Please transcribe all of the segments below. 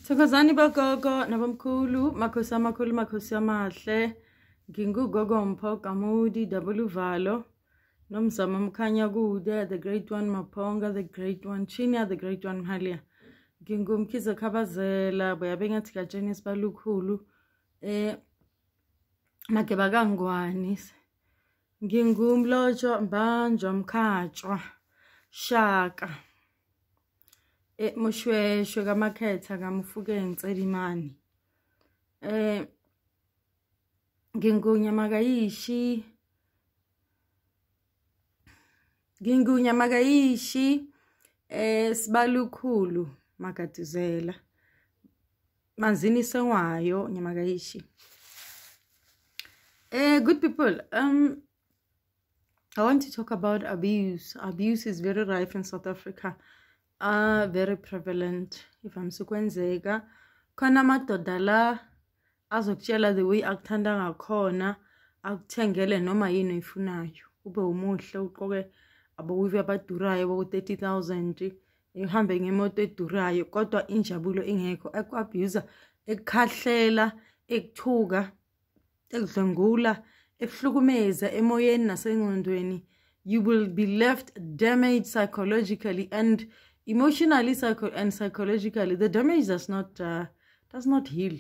Thokozani bagogo nabamkhulu makhosi amakhulu makhosi amahle ngingugogo Mpho Kamudi double uvalo nomzama mkhanya kude the great one Maponga the great one Chinya the great one Mhalia ngingumkhize khabazela boyabe ngathi katsheni sibalukhulu mageba kangwani ngingumlotsho mbanjwa mkhatshwa shaka mushweshwe kamakhetha kamufuke ngicela imani ngingunyamakayishi sibalukhulu makatizela manzini senwayo nyamakayishi. Good people, I want to talk about abuse. Abuse is very rife in South Africa, very prevalent. If I'm sukwenzeka khona amadoda la azokutshela the way akuthanda ngakhona akuthengele noma yini oyifunayo ube umuhle uqoke abawive abadurayo bo 30,000 uhambe ngemoto edurayo kodwa injabulo ingekho akuabuse ekukhahlela ekuthuka ekudlengula ekuhlukumeza emoyeni nasengqondweni. You will be left damaged psychologically and emotionally and psychologically. The damage does not heal.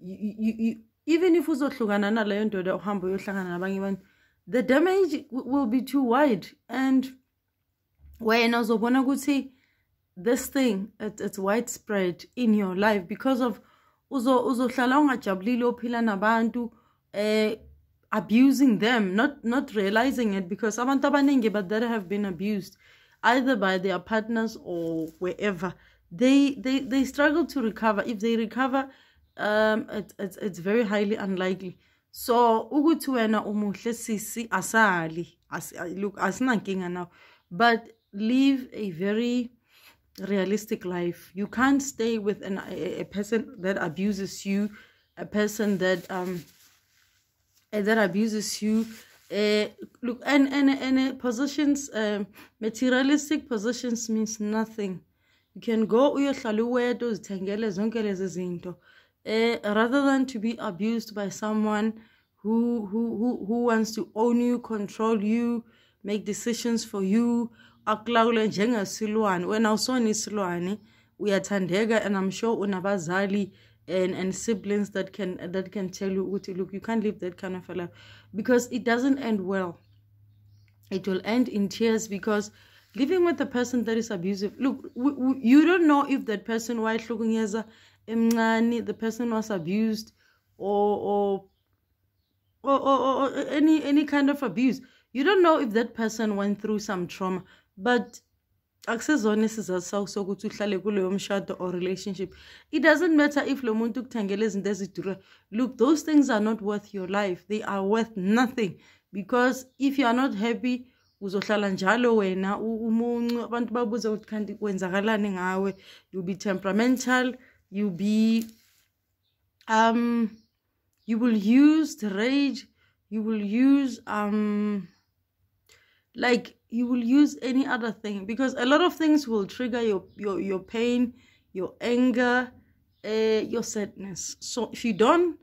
You even if uzohlukana naleyo ndoda uhamba uyohlangana nabanye abantu, the damage will be too wide, and wena uzobona ukuthi this thing it's widespread in your life because of uzohlala ungajabulile ophila nabantu abusing them, not realizing it, because abantu abaningi but that have been abused either by their partners or wherever, they struggle to recover. If they recover, it's very highly unlikely. So ukuthi wena umuhle sisi asali look asinankinga now, but live a very realistic life. You can't stay with a person that abuses you, a person that abuses you. Look, and positions, materialistic positions means nothing. You can go uyohlala uwedwa uzithengele zonke lezi zinto rather than to be abused by someone who wants to own you, control you, make decisions for you. Akulawule njengesilwane. When awusona isilwane uyathandeka, and I'm sure unabazali and siblings that can tell you, look, you can't live that kind of a life, because it doesn't end well. It will end in tears, because living with a person that is abusive, look, you don't know if that person, the person was abused or any kind of abuse. You don't know if that person went through some trauma, but access honest so good to uhlale or relationship. It doesn't matter if lo muntu kuthengele izinto ezidura. Look, those things are not worth your life. They are worth nothing, because if you are not happy, uzohlala njalo wena umuncu abantu babuza ukuthi kanti kwenzakalani ngawe. You'll be temperamental, you will use the rage, you will use you will use any other thing, because a lot of things will trigger your pain, your anger, your sadness. So if you don't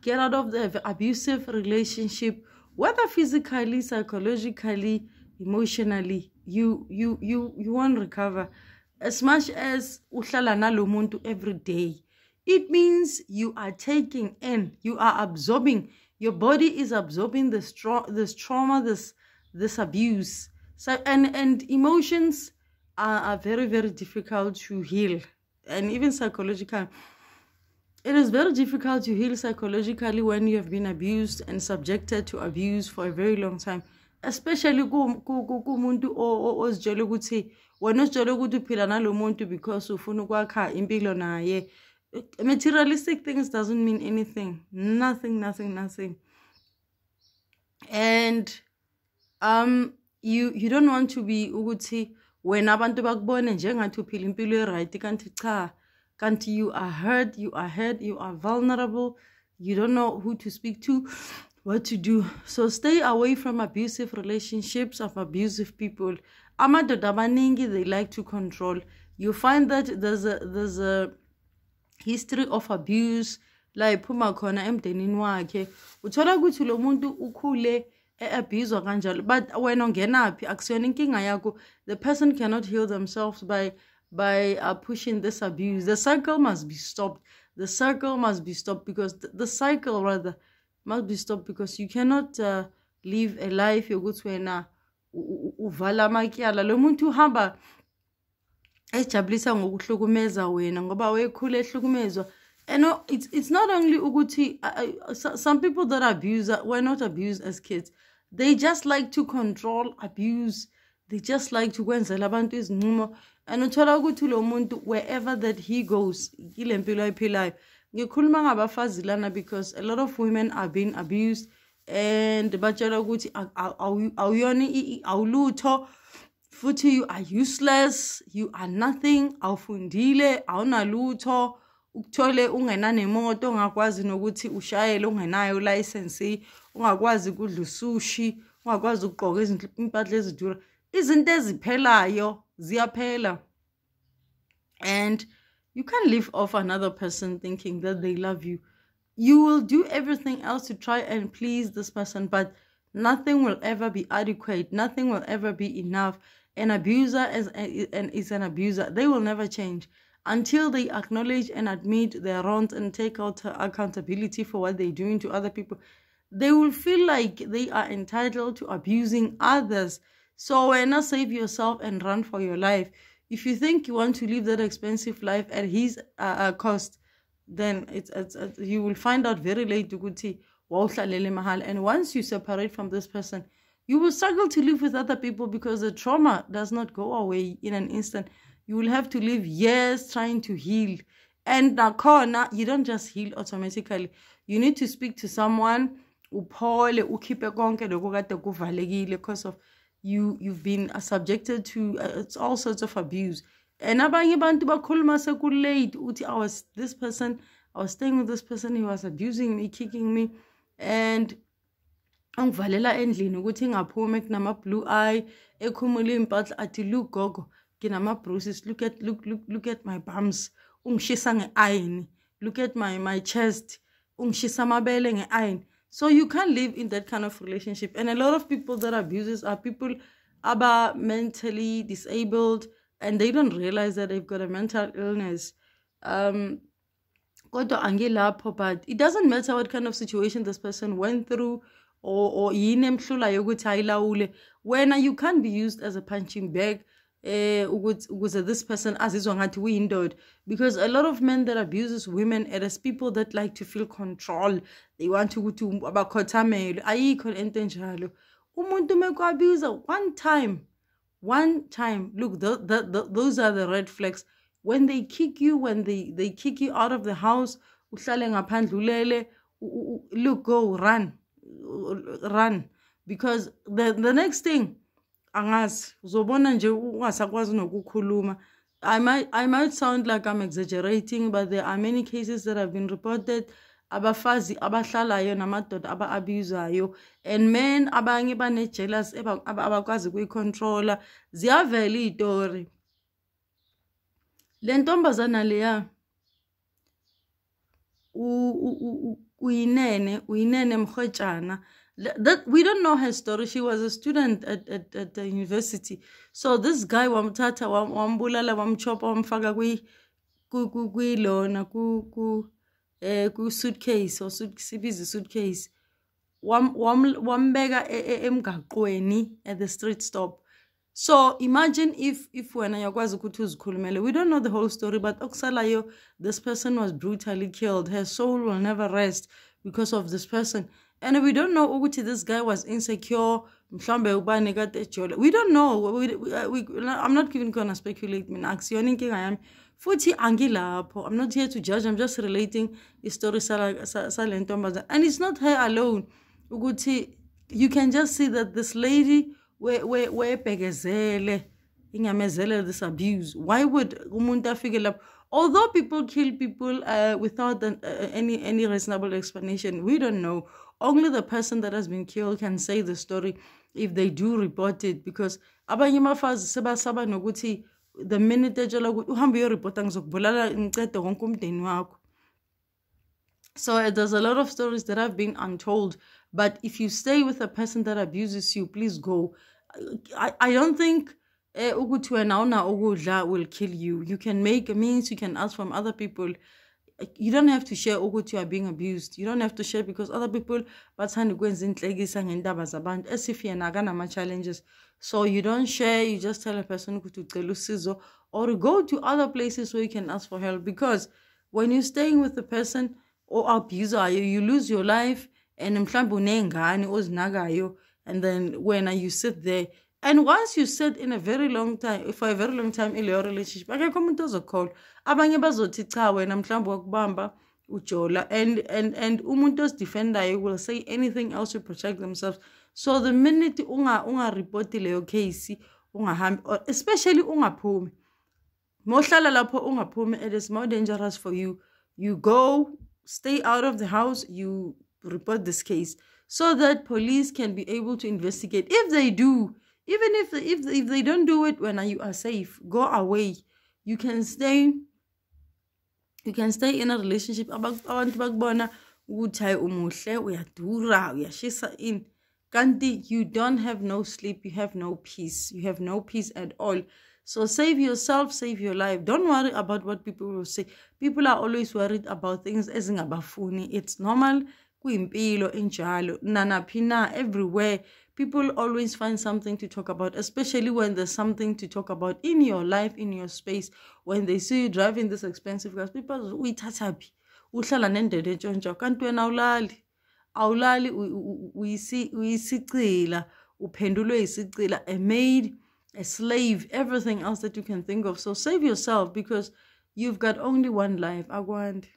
get out of the abusive relationship, whether physically, psychologically, emotionally, you won't recover. As much as uhlala nalo muntu every day, it means you are taking in, you are absorbing, your body is absorbing this trauma, this abuse. So and emotions are very, very difficult to heal, and even psychological. It is very difficult to heal psychologically when you have been abused and subjected to abuse for a very long time, especially kumuntu ozijele ukuthi wena ozijele ukuthi uphila nalo muntu because ufuna ukwakha impilo naye. Materialistic things doesn't mean anything, nothing. And you don't want to be ukuthi wena abantu bakubone njengathi uphila impilo eright kanti cha, kanti you are hurt, you are vulnerable, you don't know who to speak to, what to do. So stay away from abusive relationships of abusive people. Amadoda abaningi, they like to control. You find that there's a history of abuse la iphuma khona emndenini wakhe uthola ukuthi lo muntu ukhule abused kanjalo, but wena ongenaphi akusiyona inkinga yakho. The person cannot heal themselves by pushing this abuse. The cycle must be stopped. The cycle must be stopped because the cycle rather must be stopped because you cannot live a life yokuthi wena uvala amakyala lo muntu uhamba ejabulisa ngokuhlukumeza wena ngoba wekhule ehlukumezwa. And it's not only ukuthi some people that abuse were not abused as kids. They just like to control, abuse. They just like to kwenzela abantu izinqumo. And uthola ukuthi lo muntu wherever that he goes ile mpilo ayiphilayo. Ngikhuluma ngabafazi lana because a lot of women are being abused and batshela ukuthi awuyoni awulutho futhi you are useless, you are nothing, awufundile, awunalutho, ukuthole ungena nemoto ungakwazi nokuthi ushayele ungenayo license, ungakwazi ukudla usushi, ungakwazi ukugqoka impahla ezidura. Izinto eziphelayo ziyaphela. And you can't live off another person thinking that they love you. You will do everything else to try and please this person, but nothing will ever be adequate. Nothing will ever be enough. An abuser is an abuser. They will never change until they acknowledge and admit their wrongs and take out accountability for what they're doing to other people. They will feel like they are entitled to abusing others. So why not save yourself and run for your life? If you think you want to live that expensive life at his cost, then you will find out very late. And once you separate from this person, you will struggle to live with other people because the trauma does not go away in an instant. You will have to live years trying to heal. And now, you don't just heal automatically. You need to speak to someone because of you've been subjected to all sorts of abuse. And this person, I was staying with this person, he was abusing me, kicking me, and angivalela endlini ukuthi ngaphume kunama blue eye ekhumula impahla athi look gogo kinama bruises, look at my bumps, ungishisa nge-iron, look at my chest, ungishisa amabele nge-iron. So you can't live in that kind of relationship. And a lot of people that abuses are people are mentally disabled and they don't realize that they've got a mental illness. But it doesn't matter what kind of situation this person went through or when you can't be used as a punching bag. This person windowed, because a lot of men that abuses women it is people that like to feel control. They want to go to abakhotamelo ayikho into enjalo. Umuntu meko abuser one time, look, those are the red flags. When they kick you, when they kick you out of the house, uhlale ngaphandle look, go run, because the next thing angazi uzobona nje ungasakwazi nokukhuluma. I might sound like I'm exaggerating, but there are many cases that have been reported abafazi abahlalayo namadoda aba-abusayo, and men abanye bane-jealous abakwazi kuyicontrola. Ziyavela iyitori. Le ntombazana leya uyinene mkhwetshana. That we don't know her story. She was a student at the university. So this guy wamthatha wambulala wamchopa wamfaka lona ku suitcase or suitcase wambeka emgaqweni at the street stop. So imagine if wena yakwazi ukuthi uzikhulumele. We don't know the whole story, but okusalayo, this person was brutally killed. Her soul will never rest because of this person. And we don't know ukuthi this guy was insecure. We don't know. I'm not even gonna speculate. I'm not here to judge. I'm just relating the story. And it's not her alone. You can just see that this lady this abuse. Why would umuntu figure up? Although people kill people without any reasonable explanation, we don't know. Only the person that has been killed can say the story if they do report it. Because abanye mafazi sebasaba nokuthi the minute ejala ukuthi uhambe uyoreport ngizokubulala ngicede wonke umndeni wakho. So there's a lot of stories that have been untold. But if you stay with a person that abuses you, please go. I don't think ukuthi wena awuna ukudla will kill you. You can make a means, you can ask from other people. You don't have to share ukuthi you are being abused. You don't have to share because other people bathanda ukwenza inhlekisa ngendaba zabantu as if yena akanama challenges. So you don't share, you just tell a person ukuthi ucela usizo, or go to other places where you can ask for help, because when you're staying with the person or abuser, you lose your life, and mhlawumbe unengane ozinakayo, and then when you sit there, and once you sit in a very long time, for a very long time in your relationship, akekho umuntu ozokhola. Abanye bazothi cha wena mhlawumbe wakubamba ujola, and umuntu osidefendayo will say anything else to protect themselves. So the minute unga report leyo case, ungahambi, or especially ungaphumi, mohlala lapho ungaphumi, it is more dangerous for you. You go, stay out of the house, you report this case, so that police can be able to investigate. If they do, even if they don't do it when you are safe, go away. You can stay in a relationship. Abantu bakubona ukuthi hayi umuhle, uyadura, uyashisa in. Kanti you don't have no sleep, you have no peace. You have no peace at all. So save yourself, save your life. Don't worry about what people will say. People are always worried about things ezingabafuni. It's normal. Kuimpilo enjalo, nanapina, everywhere. People always find something to talk about, especially when there's something to talk about in your life, in your space. When they see you driving this expensive cars, people uyithathapi, uhlala nendede ntshontsho, kanti wena awulali uyisicila, uphendulwe isicila, a maid, a slave, everything else that you can think of. So save yourself, because you've got only one life. Agwandi.